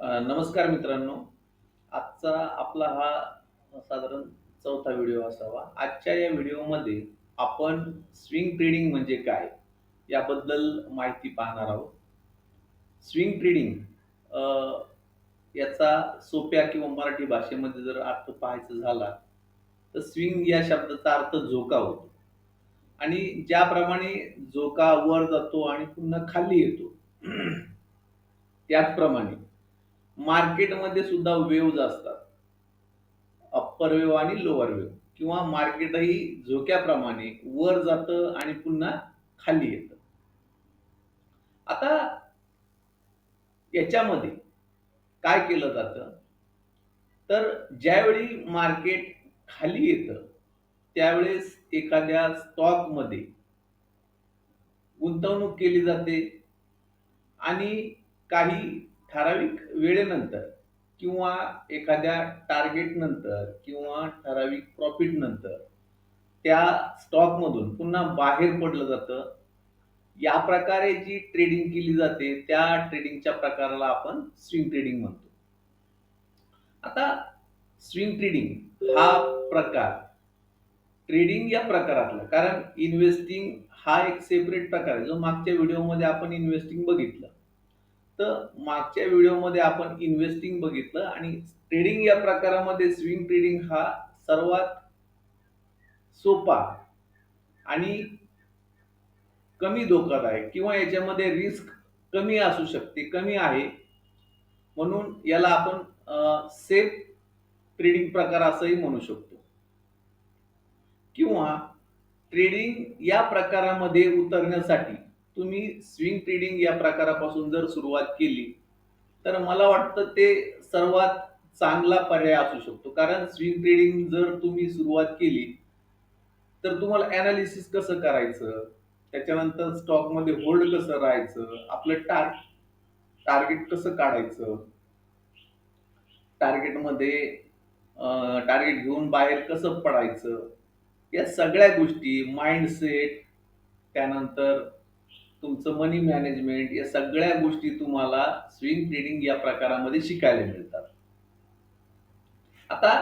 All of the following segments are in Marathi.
नमस्कार मित्रांनो. आजचा आपला हा साधारण चौथा व्हिडिओ असावा. आजच्या या व्हिडिओमध्ये आपण स्विंग ट्रेडिंग म्हणजे काय? याबद्दल माहिती पाहणार आहोत. स्विंग ट्रेडिंग याचा सोप्या किंवा मराठी भाषेमध्ये जर अर्थ पाहायचा झाला, तर स्विंग या शब्दाचा अर्थ झोका होतो आणि ज्याप्रमाणे झोका वर जातो आणि पुन्हा खाली येतो, त्याचप्रमाणे मार्केटमध्ये सुद्धा वेव्हज असतात. अप्पर वेव्ह आणि लोअर वेव्ह किंवा मार्केटही झोक्याप्रमाणे वर जातं आणि पुन्हा खाली येतं. आता याच्यामध्ये काय केलं जातं, तर ज्यावेळी मार्केट खाली येतं, त्यावेळेस एखाद्या स्टॉकमध्ये गुंतवणूक केली जाते आणि काही ठराविक वेळेनंतर किंवा एखाद्या टार्गेट नंतर किंवा ठराविक प्रॉफिट नंतर त्या स्टॉकमधून पुन्हा बाहेर पडलं जातं. या प्रकारे जी ट्रेडिंग केली जाते, त्या ट्रेडिंगच्या प्रकाराला आपण स्विंग ट्रेडिंग म्हणतो. आता स्विंग ट्रेडिंग हा प्रकार, ट्रेडिंग या प्रकारातला, कारण इन्व्हेस्टिंग हा एक सेपरेट प्रकार आहे. जो मागच्या व्हिडिओमध्ये आपण इन्व्हेस्टिंग बघितलं. तर मागच्या व्हिडिओमध्ये आपण इन्व्हेस्टिंग बघितलं आणि ट्रेडिंग या प्रकारामध्ये स्विंग ट्रेडिंग हा सर्वात सोपा आणि कमी धोकादायक किंवा याच्यामध्ये रिस्क कमी असू शकते, कमी आहे. म्हणून याला आपण सेफ ट्रेडिंग प्रकार असंही म्हणू शकतो. किंवा ट्रेडिंग या प्रकारामध्ये उतरण्यासाठी तुम्ही स्विंग ट्रेडिंग या प्रकारापासून जर सुरुवात केली, तर मला वाटतं ते सर्वात चांगला पर्याय असू शकतो. कारण स्विंग ट्रेडिंग जर तुम्ही सुरुवात केली, तर तुम्हाला एनालिसिस कसं करायचं, त्याच्यानंतर स्टॉकमध्ये होल्ड कसं राहायचं, आपलं टार्गेट कसं काढायचं, टार्गेटमध्ये टार्गेट घेऊन बाहेर कसं पडायचं, या सगळ्या गोष्टी, माइंडसेट, त्यानंतर तुमचं मनी मॅनेजमेंट, या सगळ्या गोष्टी तुम्हाला स्विंग ट्रेडिंग या प्रकारामध्ये शिकायला मिळतात. आता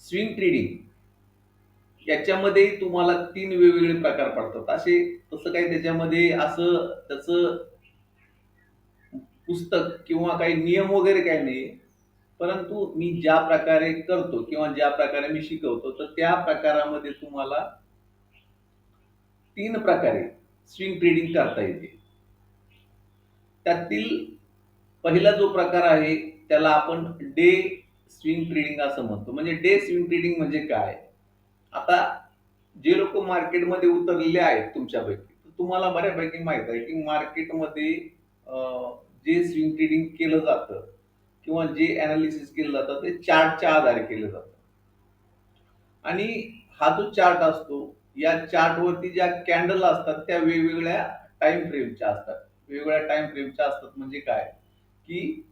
स्विंग ट्रेडिंग याच्यामध्ये तुम्हाला 3 वेगवेगळे प्रकार पडतात. तसं काही त्याच्यामध्ये असं त्याचं पुस्तक किंवा काही नियम वगैरे काही नाहीये. परंतु मी ज्या प्रकारे करतो किंवा ज्या प्रकारे मी शिकवतो, तर त्या प्रकारामध्ये तुम्हाला 3 प्रकारे स्विंग ट्रेडिंग करता येते. त्यातील पहिला जो प्रकार आहे, त्याला आपण डे स्विंग ट्रेडिंग असं म्हणतो. म्हणजे डे स्विंग ट्रेडिंग म्हणजे काय? आता जे लोकं मार्केटमध्ये उतरलेले आहेत तुमच्यापैकी, तर तुम्हाला बऱ्यापैकी माहीत आहे, की मार्केटमध्ये अ, जे स्विंग ट्रेडिंग केलं जातं किंवा जे एनालिसिस केलं जातं, ते चार्टच्या आधारे केलं जातं. आणि हा जो चार्ट असतो, या चार्टवरती ज्या कॅन्डल असतात, त्या वेगवेगळ्या टाईम फ्रेमच्या असतात. वेगवेगळ्या टाईम फ्रेमच्या असतात म्हणजे काय? की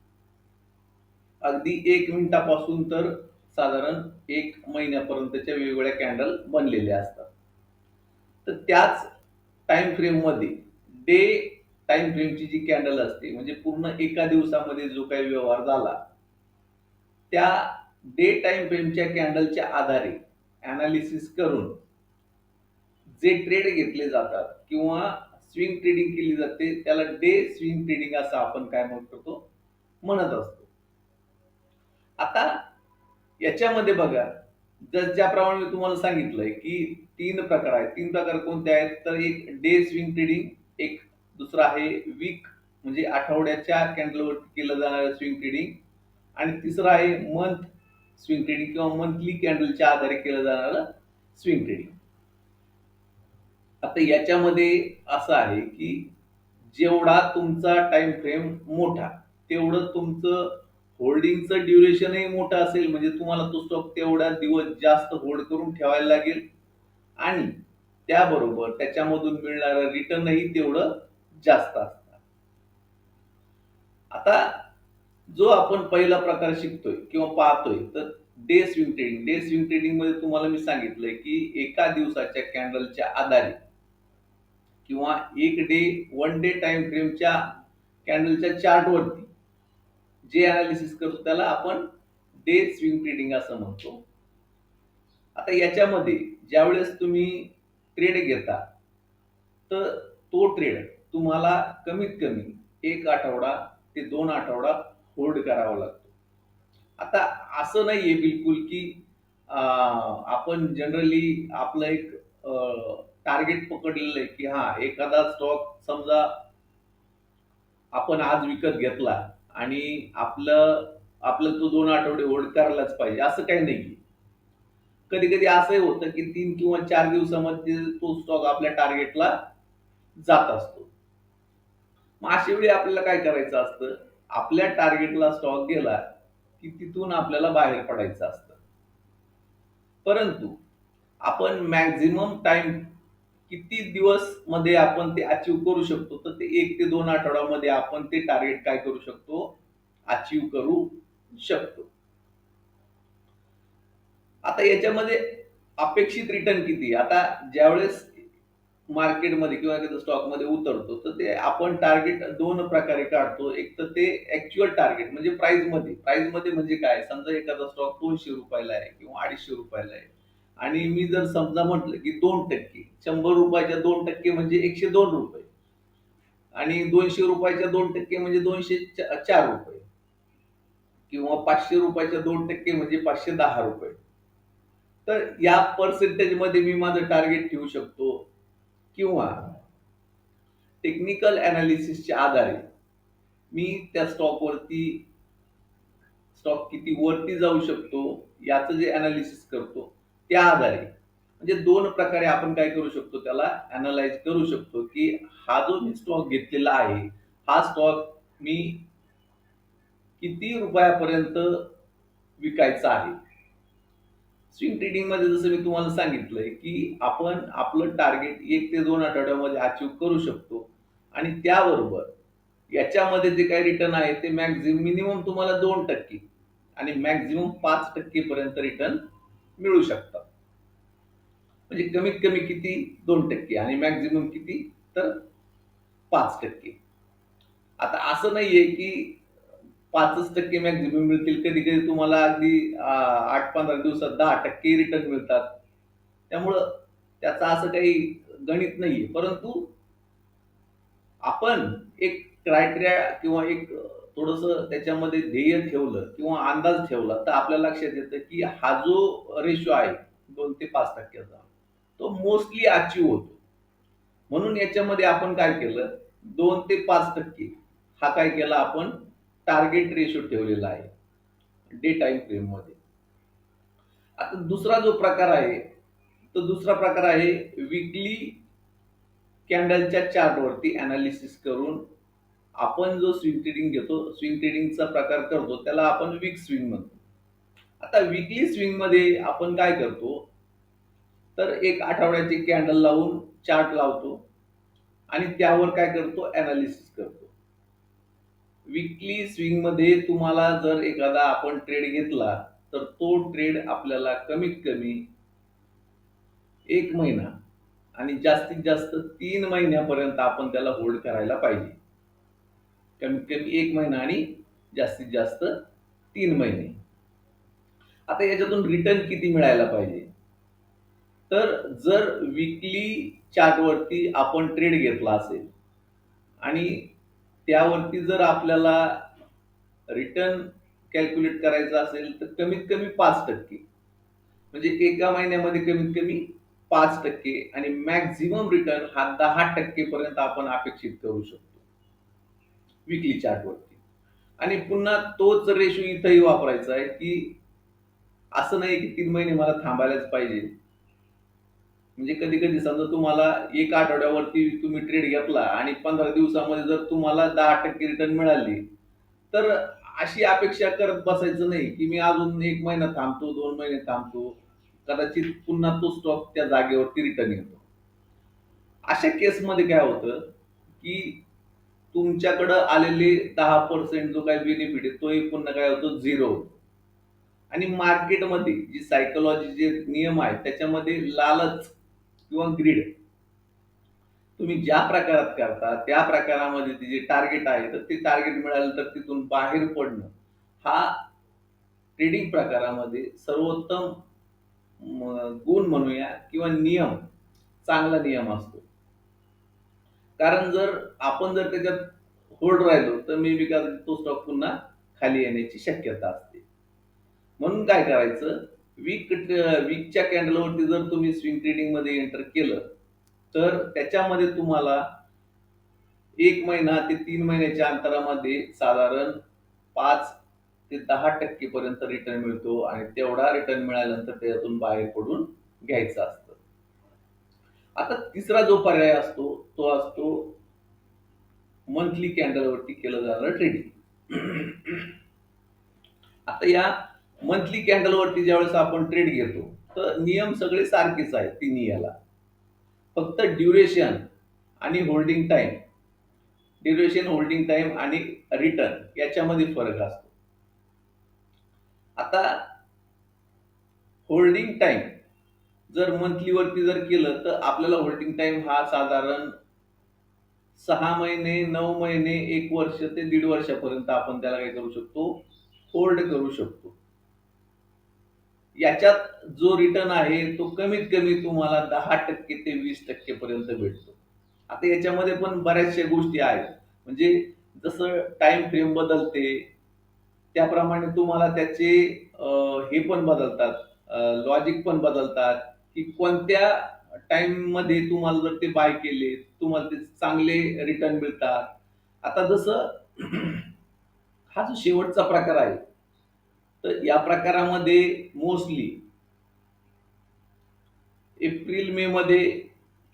अगदी 1 मिनिटापासून तर साधारण 1 महिन्यापर्यंतच्या वेगवेगळ्या कॅन्डल बनलेल्या असतात. तर त्याच टाईम फ्रेममध्ये डे टाईम फ्रेमची जी कॅन्डल असते, म्हणजे पूर्ण एका दिवसामध्ये जो काही व्यवहार झाला, त्या डे टाईम फ्रेमच्या कॅन्डलच्या आधारे एनालिसिस करून जे ट्रेड घेतले जातात किंवा स्विंग ट्रेडिंग केली जाते, त्याला डे स्विंग ट्रेडिंग असं आपण काय म्हणतो, म्हणत असतो. आता याच्यामध्ये बघा, ज्याप्रमाणे मी तुम्हाला सांगितलंय, की 3 प्रकार आहेत. 3 प्रकार कोणते आहेत? तर एक डे स्विंग ट्रेडिंग, एक दुसरा आहे वीक म्हणजे आठवड्याच्या कॅन्डलवरती केलं जाणारं स्विंग ट्रेडिंग आणि तिसरं आहे मंथ स्विंग ट्रेडिंग किंवा मंथली कॅन्डलच्या आधारे केलं जाणारं स्विंग ट्रेडिंग. आता याच्यामध्ये असं आहे, की जेवढा तुमचा टाईम फ्रेम मोठा, तेवढं तुमचं होल्डिंगचं ड्युरेशनही मोठं असेल, म्हणजे तुम्हाला तो स्टॉक तेवढा दिवस जास्त होल्ड करून ठेवायला लागेल आणि त्याबरोबर त्याच्यामधून मिळणारं रिटर्नही तेवढं जास्त असणार. आता जो आपण पहिला प्रकार शिकतोय किंवा पाहतोय, तर day swing trading. Day swing ट्रेडिंगमध्ये तुम्हाला मी सांगितलंय, की एका दिवसाच्या कॅन्डलच्या आधारे किंवा एक डे, 1 डे टाईम फ्रेमच्या कॅन्डलच्या चार्टवरती जे अनालिसिस करतो त्याला आपण डे स्विंग ट्रेडिंग असं म्हणतो. आता याच्यामध्ये ज्यावेळेस तुम्ही ट्रेड घेता, तर तो ट्रेड तुम्हाला कमीत कमी 1 आठवडा ते 2 आठवडा होल्ड करावा लागतो. आता असं नाहीये बिलकुल, की आपण जनरली आपलं एक टार्गेट पकडलेलं आहे, की हां, एखादा स्टॉक समजा आपण आज विकत घेतला आणि आपलं आपलं तो 2 आठवडे होल्ड करायलाच पाहिजे, असं काही नाहीये. कधी-कधी असंही होतं, की 3 किंवा 4 दिवसामध्ये तो स्टॉक आपल्या टार्गेटला जात असतो. मग अशा वेळी आपल्याला काय करायचं असतं, आपल्या टार्गेटला स्टॉक गेला, की तिथून आपल्याला बाहेर पडायचं असतं. परंतु आपण मॅक्सिमम टाईम किती दिवस मध्ये आपण ते अचीव्ह करू शकतो, तर ते 1 ते 2 आठवड्यामध्ये आपण ते टार्गेट काय करू शकतो, अचीव्ह करू शकतो. आता याच्यामध्ये अपेक्षित रिटर्न किती? आता ज्यावेळेस मार्केटमध्ये किंवा एखाद्या स्टॉकमध्ये उतरतो, तर ते आपण टार्गेट 2 प्रकारे काढतो. एक तर ते ॲक्चुअल टार्गेट म्हणजे प्राईसमध्ये. प्राईसमध्ये म्हणजे काय? समजा एखादा स्टॉक ₹200 ला आहे किंवा ₹250 ला आहे आणि मी जर समजा म्हटलं, की 2% ₹100 च्या 2% म्हणजे ₹102 आणि ₹200 च्या 2% म्हणजे ₹204 किंवा ₹500 च्या 2% म्हणजे ₹510. तर या पर्सेंटेजमध्ये मी माझं टार्गेट ठेवू शकतो किंवा टेक्निकल एनालिसिसच्या आधारे मी त्या स्टॉकवरती स्टॉक किती वरती जाऊ शकतो याचं जे अनालिसिस करतो त्या आधारे म्हणजे 2 प्रकारे आपण काय करू शकतो त्याला अॅनलाईज करू शकतो, की हा जो मी स्टॉक घेतलेला आहे, हा स्टॉक मी किती रुपयापर्यंत विकायचा आहे. स्विंग ट्रेडिंगमध्ये जसं मी तुम्हाला सांगितलंय, की आपण आपलं टार्गेट 1 ते 2 आठवड्यामध्ये अचीव्ह करू शकतो आणि त्याबरोबर याच्यामध्ये जे काही रिटर्न आहे ते मिनिमम तुम्हाला 2% आणि मॅक्सिमम 5% पर्यंत रिटर्न मिळू शकतात. म्हणजे कमीत कमी किती 2% आणि मॅक्सिमम किती तर 5%. आता असं नाहीये की 5% मॅक्सिमम मिळतील. कधी-कधी तुम्हाला अगदी 8-15 दिवसात 10% रिटर्न मिळतात. त्यामुळं त्याचं असं काही गणित नाहीये. परंतु आपण एक क्रायटेरिया किंवा एक थोडंसं त्याच्यामध्ये ध्येय ठेवलं किंवा अंदाज ठेवला, तर आपल्या लक्षात येतं, की हा जो रेशो आहे 2 ते 5% चा, तो मोस्टली अचीव्ह होतो. म्हणून याच्यामध्ये आपण काय केलं, 2 ते 5% हा काय केला आपण टार्गेट रेशो ठेवलेला आहे, डे टाईम फ्रेममध्ये. आता दुसरा जो प्रकार आहे, तो दुसरा प्रकार आहे वीकली कॅन्डलच्या चार्टवरती एनालिसिस करून आपण जो स्विंग ट्रेडिंग घेतो, स्विंग ट्रेडिंगचा प्रकार करतो, त्याला आपण वीक स्विंग म्हणतो. आता वीकली स्विंगमध्ये आपण काय करतो, तर एक आठवड्याची कॅन्डल लावून चार्ट लावतो आणि त्यावर काय करतो, एनालिसिस करतो. वीकली स्विंगमध्ये तुम्हाला जर एखादा आपण ट्रेड घेतला, तर तो ट्रेड आपल्याला कमीत कमी 1 महिना आणि जास्तीत जास्त 3 महिन्यापर्यंत आपण त्याला होल्ड करायला पाहिजे. कमीत कमी 1 महिना आणि जास्तीत जास्त 3 महिने. आता याच्यातून रिटर्न किती मिळायला पाहिजे? तर जर वीकली चार्टवरती आपण ट्रेड घेतला असेल आणि त्यावरती जर आपल्याला रिटर्न कॅल्क्युलेट करायचा असेल, तर कमीत कमी 5% म्हणजे एका महिन्यामध्ये कमीत कमी 5% आणि मॅक्सिमम रिटर्न हा 10% पर्यंत आपण अपेक्षित करू शकतो, वीकली चार्टवरती. आणि पुन्हा तोच रेशो इथंही वापरायचा आहे, की असं नाही की 3 महिने मला थांबायलाच पाहिजे. म्हणजे कधी-कधी समजा तुम्हाला 1 आठवड्यावरती तुम्ही ट्रेड घेतला आणि 15 दिवसामध्ये जर तुम्हाला 10% रिटर्न मिळाली, तर अशी अपेक्षा करत बसायचं नाही, की मी अजून 1 महिना थांबतो, 2 महिने थांबतो. कदाचित पुन्हा तो स्टॉक त्या जागेवरती रिटर्न येतो. अशा केसमध्ये काय होतं, की तुमच्याकडं आलेले 10% जो काही बेनिफिट आहे, तोही पुन्हा काय होतो 0 होतो. आणि मार्केटमध्ये जी सायकॉलॉजी नियम आहेत, त्याच्यामध्ये लालच किंवा ग्रीड तुम्ही ज्या प्रकारात करता, त्या प्रकारामध्ये ते जे टार्गेट आहे, तर ते टार्गेट मिळालं तर तिथून बाहेर पडणं हा ट्रेडिंग प्रकारामध्ये सर्वोत्तम गुण म्हणूया किंवा नियम, चांगला नियम असतो. कारण आपण जर त्याच्यात होल्ड राहिलो तर मे बी कदाचित तो स्टॉक पुन्हा खाली येण्याची शक्यता असते. म्हणून काय करायचं, वीकच्या कॅन्डलवरती जर तुम्ही स्विंग ट्रेडिंग मध्ये एंटर केलं तर त्याच्यामध्ये तुम्हाला 1 महिना ते 3 महिन्याच्या अंतरामध्ये साधारण 5 ते 10% पर्यंत रिटर्न मिळतो आणि तेवढा रिटर्न मिळाल्यानंतर त्याच्यातून बाहेर पडून घ्यायचं असतं. आता तिसरा जो पर्याय असतो तो असतो मंथली कॅन्डलवरती केलं जाणारं ट्रेडिंग. आता या मंथली कॅन्डलवरती ज्यावेळेस आपण ट्रेड घेतो तर नियम सगळे सारखेच आहेत तिन्ही याला. फक्त ड्युरेशन, होल्डिंग टाइम आणि रिटर्न याच्यामध्ये फरक असतो. आता होल्डिंग टाइम जर मंथली वरती जर केलं तर आपल्याला होल्डिंग टाइम हा साधारण 6 महिने, 9 महिने, 1 वर्ष ते 1.5 वर्षापर्यंत आपण त्याला काय करू शकतो, होल्ड करू शकतो. याच्यात जो रिटर्न आहे तो कमीत कमी तुम्हाला 10% ते 20% पर्यंत भेटतो. आता याच्यामध्ये पण बऱ्याचशा गोष्टी आहेत. म्हणजे जसं टाइम फ्रेम बदलते त्याप्रमाणे तुम्हाला त्याचे हे पण बदलतात, लॉजिक पण बदलतात, की कोणत्या टाइम मध्ये तुम्हाला जर ते बाय केले तुम्हाला ते चांगले रिटर्न मिळतात. आता जसं हा जो शेवटचा प्रकार आहे तर या प्रकारामध्ये मोस्टली एप्रिल मे मध्ये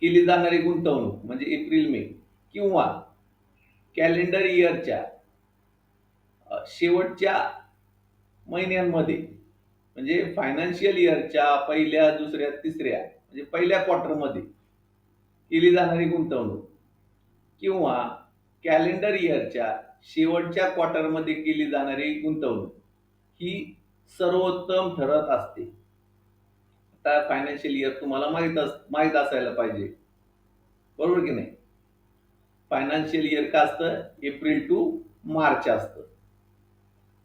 केली जाणारी गुंतवणूक म्हणजे एप्रिल मे किंवा कॅलेंडर इयरच्या शेवटच्या महिन्यांमध्ये म्हणजे फायनान्शियल इयरच्या पहिल्या, दुसऱ्या, तिसऱ्या म्हणजे पहिल्या क्वार्टरमध्ये केली जाणारी गुंतवणूक किंवा कॅलेंडर इयरच्या शेवटच्या क्वार्टरमध्ये केली जाणारी गुंतवणूक ही सर्वोत्तम ठरत असते. आता फायनान्शियल इयर तुम्हाला माहित असायला पाहिजे, बरोबर की नाही? फायनान्शियल इयर का असतं? एप्रिल टू मार्च असतं.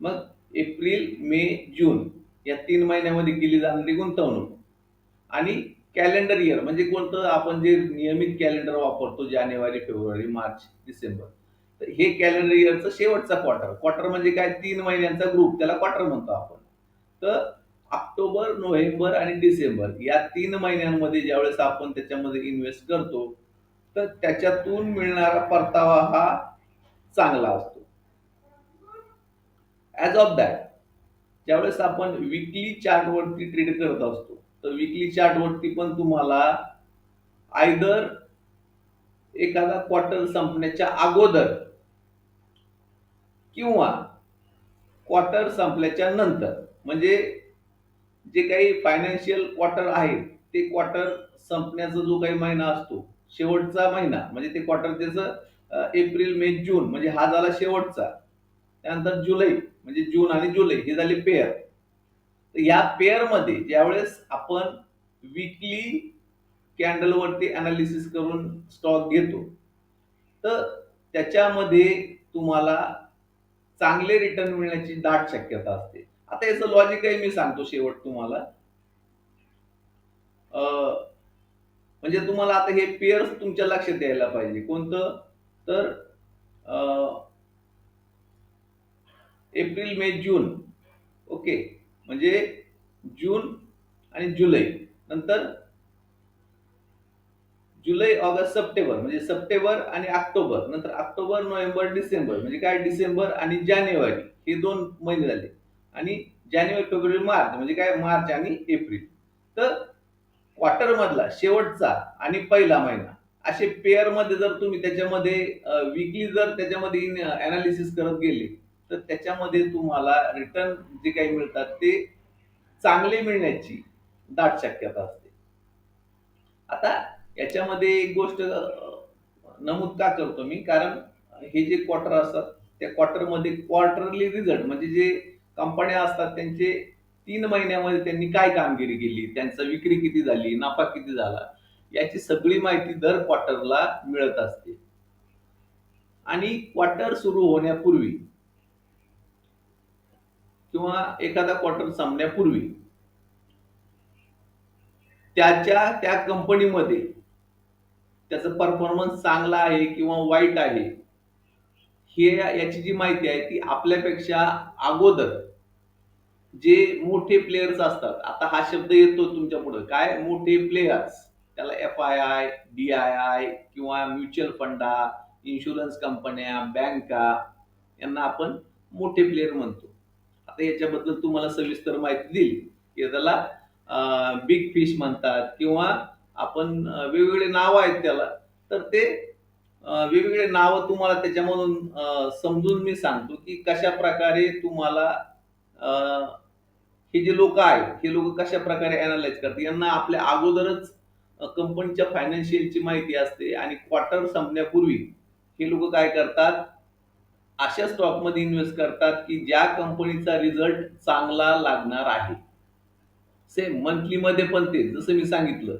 मग एप्रिल, मे, जून या 3 महिन्यामध्ये केली जाणारी गुंतवणूक आणि कॅलेंडर इयर म्हणजे कोणतं, आपण जे नियमित कॅलेंडर वापरतो जानेवारी, फेब्रुवारी, मार्च, डिसेंबर, तर हे कॅलेंडर इयरचा शेवटचा क्वार्टर. क्वार्टर म्हणजे काय? 3 महिन्यांचा ग्रुप, त्याला क्वार्टर म्हणतो आपण. तर ऑक्टोबर, नोव्हेंबर आणि डिसेंबर या 3 महिन्यांमध्ये ज्यावेळेस आपण त्याच्यामध्ये इन्व्हेस्ट करतो तर त्याच्यातून मिळणारा परतावा हा चांगला असतो. ॲज ऑफ दॅट ज्यावेळेस आपण विकली चार्टवरती ट्रेड करत असतो तर विकली चार्टवरती पण तुम्हाला आयदर एखादा क्वार्टर संपण्याच्या अगोदर किंवा क्वार्टर संपल्याच्या नंतर, म्हणजे जे काही फायनान्शियल क्वार्टर आहे ते क्वार्टर संपण्याचा जो काही महिना असतो, शेवटचा महिना म्हणजे ते क्वार्टर त्याचं एप्रिल, मे, जून म्हणजे हा झाला शेवटचा. त्यानंतर जुलै म्हणजे जून आणि जुलै हे झाले पेअर. तर या पेअर मध्ये ज्यावेळेस आपण विकली कॅन्डलवरती अनालिसिस करून स्टॉक घेतो तर त्याच्यामध्ये तुम्हाला चांगले रिटर्न मिळण्याची दाट शक्यता असते. आता याचं लॉजिकही मी सांगतो शेवट तुम्हाला. म्हणजे तुम्हाला आता हे पेअर्स तुमच्या लक्षात यायला पाहिजे. कोणतं? तर एप्रिल, मे, जून. ओके. म्हणजे जून आणि जुलै, नंतर जुलै, ऑगस्ट, सप्टेंबर म्हणजे सप्टेंबर आणि ऑक्टोबर, नंतर ऑक्टोबर, नोव्हेंबर, डिसेंबर म्हणजे काय? डिसेंबर आणि जानेवारी हे 2 महिने झाले आणि जानेवारी, फेब्रुवारी, मार्च म्हणजे काय? मार्च आणि एप्रिल. तर क्वार्टर मधला शेवटचा आणि पहिला महिना असे पेअर मध्ये जर तुम्ही त्याच्यामध्ये विकली जर त्याच्यामध्ये अनालिसिस करत गेले तर त्याच्यामध्ये तुम्हाला रिटर्न जे काही मिळतात ते चांगले मिळण्याची दाट शक्यता असते. आता याच्यामध्ये एक गोष्ट नमूद का करतो मी, कारण हे जे क्वार्टर असतात त्या क्वार्टरमध्ये क्वार्टरली रिझल्ट म्हणजे जे कंपन्या असतात त्यांचे 3 महिन्यामध्ये त्यांनी काय कामगिरी केली, त्यांचा विक्री किती झाली, नफा किती झाला, याची सगळी माहिती दर क्वार्टरला मिळत असते. आणि क्वार्टर सुरू होण्यापूर्वी किंवा एखादा क्वार्टर संपण्यापूर्वी त्या कंपनीमध्ये त्याचा परफॉर्मन्स चांगला आहे किंवा वाईट आहे, हे याची जी माहिती आहे ती आपल्यापेक्षा अगोदर जे मोठे प्लेयर्स असतात. आता हा शब्द येतो तुमच्या पुढे काय मोठे प्लेयर्स. त्याला एफ-आय-आय, डी-आय-आय किंवा म्युच्युअल फंडा, इन्शुरन्स कंपन्या, बँका यांना आपण मोठे प्लेयर म्हणतो. आता याच्याबद्दल तुम्हाला सविस्तर माहिती दिली, की त्याला बिग फिश म्हणतात किंवा आपण वेगवेगळे नावं आहेत त्याला. तर ते वेगवेगळे नावं तुम्हाला त्याच्यामधून समजून मी सांगतो, की कशाप्रकारे तुम्हाला अ, हे जे लोकं आहेत, हे लोकं कशाप्रकारे अॅनलाईज करतात. यांना आपल्या अगोदरच कंपनीच्या फायनान्शियलची माहिती असते आणि क्वार्टर संपण्यापूर्वी हे लोकं काय करतात, अशा स्टॉकमध्ये इन्व्हेस्ट करतात, की ज्या कंपनीचा रिझल्ट चांगला लागणार आहे. सेम मंथलीमध्ये पण तेच जसं मी सांगितलं.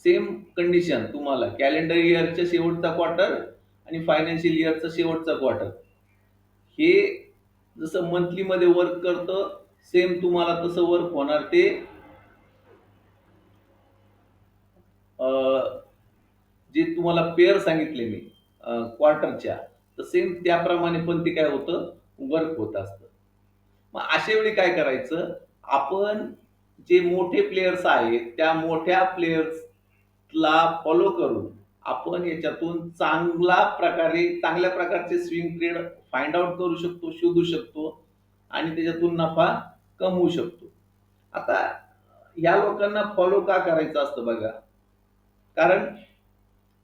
सेम कंडिशन तुम्हाला कॅलेंडर इयरच्या शेवटचा क्वार्टर आणि फायनान्शियल इयरचा शेवटचा क्वार्टर. हे जसं मंथलीमध्ये वर्क करतं, सेम तुम्हाला तसं वर्क होणार ते अ, जे तुम्हाला पेअर सांगितले मी क्वार्टरच्या, तर सेम त्याप्रमाणे पण ते काय होतं, वर्क होत असतं. मग अशा वेळी काय करायचं, आपण जे मोठे प्लेयर्स आहेत, त्या मोठ्या प्लेयर्सला फॉलो करून आपण याच्यातून चांगल्या प्रकारचे स्विंग ट्रेड फाइंड आउट करू शकतो, शोधू शकतो आणि त्याच्यातून नफा कमवू शकतो. आता या लोकांना फॉलो का करायचं असतं बघा, कारण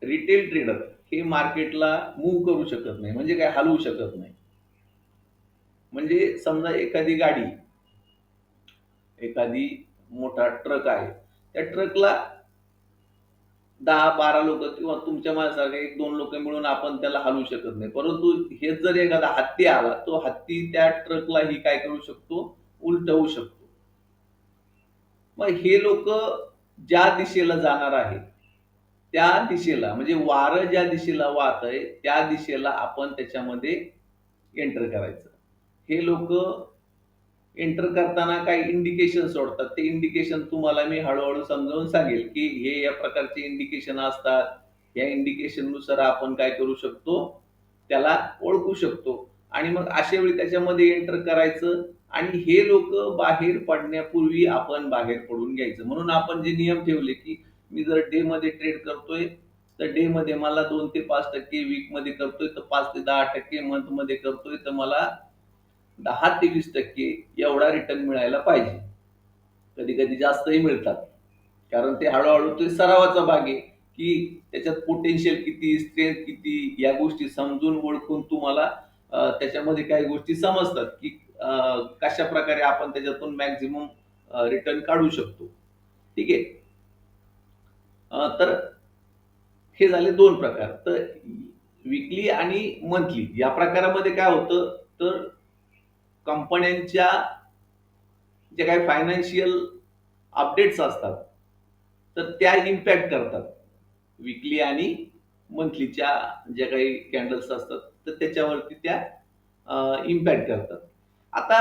रिटेल ट्रेडर हे मार्केटला मूव्ह करू शकत नाही, म्हणजे काय हलवू शकत नाही. म्हणजे समजा एखादी मोठा ट्रक आहे. त्या ट्रकला 10-12 लोकं किंवा तुमच्या माझ्यासारखे 1-2 लोकं मिळून आपण त्याला हलवू शकत नाही. परंतु हेच जर एखादा हत्ती आला, तो हत्ती त्या ट्रकलाही काय करू शकतो, उलटवू शकतो. मग हे लोकं ज्या दिशेला जाणार आहेत, त्या दिशेला म्हणजे वारं ज्या दिशेला वाहतंय, त्या दिशेला आपण त्याच्यामध्ये एंटर करायचं. हे लोकं एंटर करताना काही इंडिकेशन सोडतात. ते इंडिकेशन तुम्हाला मी हळू-हळू समजावून सांगेल, की हे या प्रकारचे इंडिकेशन असतात. या इंडिकेशननुसार आपण काय करू शकतो, त्याला ओळखू शकतो आणि मग अशा वेळी त्याच्यामध्ये एंटर करायचं आणि हे लोकं बाहेर पडण्यापूर्वी आपण बाहेर पडून घ्यायचं. म्हणून आपण जे नियम ठेवले, की मी जर डेमध्ये ट्रेड करतोय, तर डेमध्ये मला 2 ते 5% वीकमध्ये करतोय, तर 5 ते 10% मंथमध्ये करतोय, तर मला 10 ते 20% एवढा रिटर्न मिळायला पाहिजे. कधी-कधी जास्तही मिळतात. कारण ते हळू-हळू ते सरावाचा भाग आहे, की त्याच्यात पोटेन्शियल किती, स्ट्रेंथ किती या गोष्टी समजून ओळखून तुम्हाला त्याच्यामध्ये काही गोष्टी समजतात, की कशाप्रकारे आपण त्याच्यातून मॅक्सिमम रिटर्न काढू शकतो. ठीक आहे. तर हे झाले 2 प्रकार. तर वीकली आणि मंथली या प्रकारामध्ये काय होतं, तर कंपन्यांच्या जे काही फायनान्शियल अपडेट्स असतात, तर त्या इम्पॅक्ट करतात. वीकली आणि मंथलीच्या ज्या काही कॅन्डल्स असतात, तर त्याच्यावरती त्या इम्पॅक्ट करतात. आता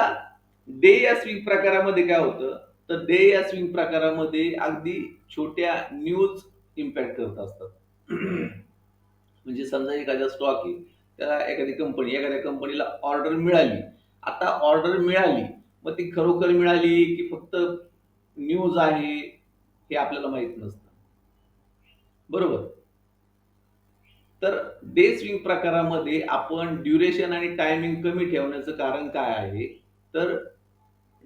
डे या स्विंग प्रकारामध्ये काय होतं, तर डे या स्विंग प्रकारामध्ये अगदी छोट्या न्यूज इम्पॅक्ट करत असतात. म्हणजे समजा एखादा स्टॉक आहे, त्याला एखाद्या कंपनीला ऑर्डर मिळाली. आता ऑर्डर मिळाली, मग ती खरोखर मिळाली की फक्त न्यूज आहे, हे आपल्याला माहीत नसतं. बरोबर? तर डे स्विंग प्रकारामध्ये आपण ड्युरेशन आणि टायमिंग कमी ठेवण्याचं कारण काय आहे? तर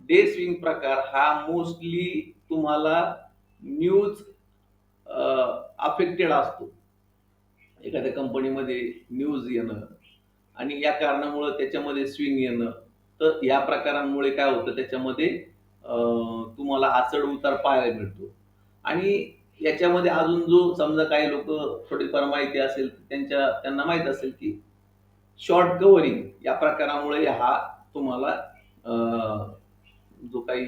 डे स्विंग प्रकार हा मोस्टली तुम्हाला न्यूज अफेक्टेड असतो. एखाद्या कंपनीमध्ये न्यूज येणं आणि या कारणामुळं त्याच्यामध्ये स्विंग येणं. तर या प्रकारांमुळे काय होतं त्याच्यामध्ये तुम्हाला हा चढ-उतार पाहायला मिळतो. आणि याच्यामध्ये अजून जो समजा काही लोकं थोडीफार माहिती असेल, त्यांना माहीत असेल, की शॉर्ट कव्हरिंग या प्रकारामुळे हा तुम्हाला जो काही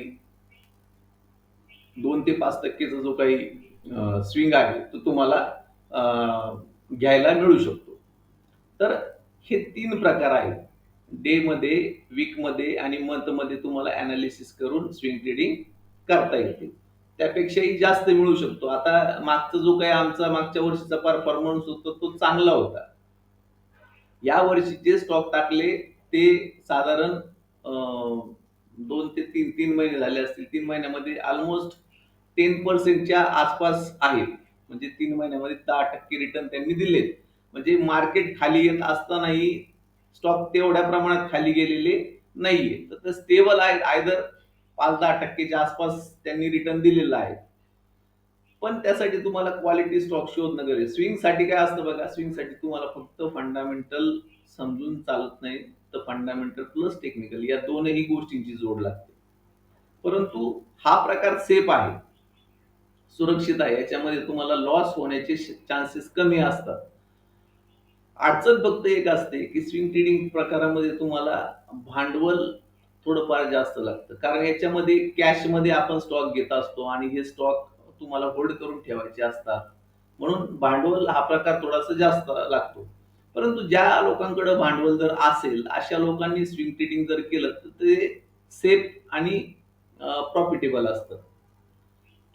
2 ते 5% चा जो काही स्विंग आहे, तो तुम्हाला घ्यायला मिळू शकतो. तर हे 3 प्रकार आहेत. डे मध्ये, वीक मध्ये आणि मंथ मध्ये तुम्हाला अनालिसिस करून स्विंग ट्रेडिंग करता येते. त्यापेक्षाही जास्त मिळू शकतो. आता मागचा जो काही आमचा मागच्या वर्षीचा परफॉर्मन्स होता तो चांगला होता. या वर्षी जे स्टॉक टाकले ते साधारण 2 ते 3 महिने झाले असतील. 3 महिन्यामध्ये अल्मोस्ट 10% च्या आसपास आहेत. म्हणजे 3 महिन्यामध्ये 10% रिटर्न त्यांनी दिलेत. म्हणजे मार्केट खाली येत असतानाही स्टॉक तेवढ्या प्रमाणात खाली गेलेले नाहीये. तर ते स्टेबल आहेत. आयदर 5-10% च्या आसपास त्यांनी रिटर्न दिलेला आहे. पण त्यासाठी तुम्हाला क्वालिटी स्टॉक शोधणं गरजेचं. स्विंगसाठी काय असतं बघा, स्विंगसाठी तुम्हाला फक्त फंडामेंटल समजून चालत नाही. तर फंडामेंटल प्लस टेक्निकल या दोनही गोष्टींची जोड लागते. परंतु हा प्रकार सेफ आहे, सुरक्षित आहे. याच्यामध्ये तुम्हाला लॉस होण्याचे चान्सेस कमी असतात. अडचण फक्त एक असते, की स्विंग ट्रेडिंग प्रकारामध्ये तुम्हाला भांडवल थोडंफार जास्त लागतं. कारण याच्यामध्ये कॅशमध्ये आपण स्टॉक घेत असतो आणि हे स्टॉक तुम्हाला होल्ड करून ठेवायचे असतात. म्हणून भांडवल हा प्रकार थोडासा जास्त लागतो. परंतु ज्या लोकांकडे भांडवल जर असेल, अशा लोकांनी स्विंग ट्रेडिंग जर केलं, तर ते सेफ आणि प्रॉफिटेबल असतं.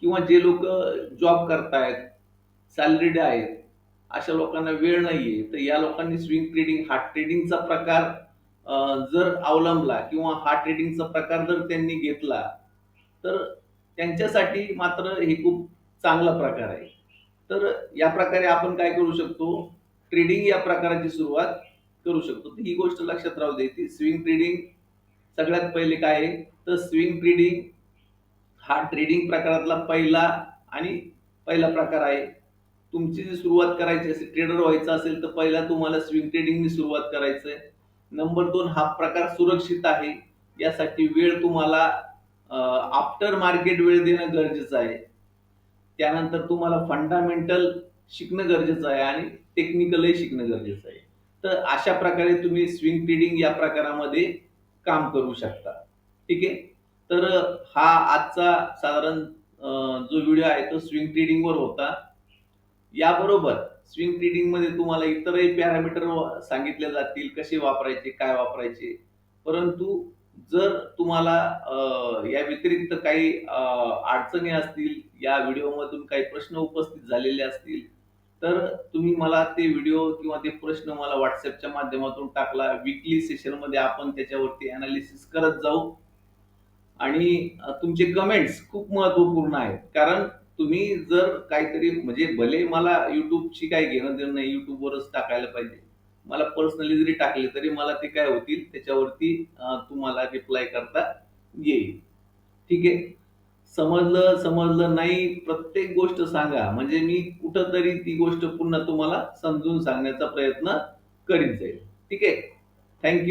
किंवा जे लोकं जॉब करतायत, सॅलरीड आहेत, अशा लोकांना वेळ नाहीये, तर या लोकांनी स्विंग ट्रेडिंग हा ट्रेडिंगचा प्रकार जर अवलंबला किंवा हा ट्रेडिंगचा प्रकार जर त्यांनी घेतला, तर त्यांच्यासाठी मात्र हे खूप चांगला प्रकार आहे. तर या प्रकारे आपण काय करू शकतो, ट्रेडिंग या प्रकाराची सुरुवात करू शकतो. तर ही गोष्ट लक्षात राहू दे, की स्विंग ट्रेडिंग सगळ्यात पहिले काय आहे, तर स्विंग ट्रेडिंग हा ट्रेडिंग प्रकारातला पहिला प्रकार आहे. तुमची जी सुरुवात करायची असेल, ट्रेडर व्हायचं असेल, तर पहिला तुम्हाला स्विंग ट्रेडिंगनी सुरुवात करायचं आहे. नंबर 2 हा प्रकार सुरक्षित आहे. यासाठी वेळ तुम्हाला आफ्टर मार्केट वेळ देणं गरजेचं आहे. त्यानंतर तुम्हाला फंडामेंटल शिकणं गरजेचं आहे आणि टेक्निकलही शिकणं गरजेचं आहे. तर अशा प्रकारे तुम्ही स्विंग ट्रेडिंग या प्रकारामध्ये काम करू शकता. ठीक आहे. तर हा आजचा साधारण जो व्हिडिओ आहे तो स्विंग ट्रेडिंगवर होता. याबरोबर स्विंग ट्रेडिंगमध्ये तुम्हाला इतरही पॅरामीटर सांगितले जातील, कसे वापरायचे, काय वापरायचे. परंतु जर तुम्हाला या व्यतिरिक्त काही अडचणी असतील, या व्हिडिओमधून काही प्रश्न उपस्थित झालेले असतील, तर तुम्ही मला ते व्हिडिओ किंवा ते प्रश्न मला WhatsAppच्या माध्यमातून टाकला. वीकली सेशनमध्ये आपण त्याच्यावरती एनालिसिस करत जाऊ. आणि तुमचे कमेंट्स खूप महत्त्वपूर्ण आहेत. कारण तुम्ही जर काहीतरी म्हणजे भले मला YouTubeशी काही घेणं-देणं नाही, YouTubeवरच टाकायला पाहिजे. मला पर्सनली जरी टाकले तरी मला ते काय होतील त्याच्यावरती तुम्हाला रिप्लाय करता येईल. ठीक आहे. समजलं, समजलं नाही प्रत्येक गोष्ट सांगा. म्हणजे मी कुठेतरी ती गोष्ट पुन्हा तुम्हाला समजून सांगण्याचा प्रयत्न करीत जाईल. ठीक आहे. थँक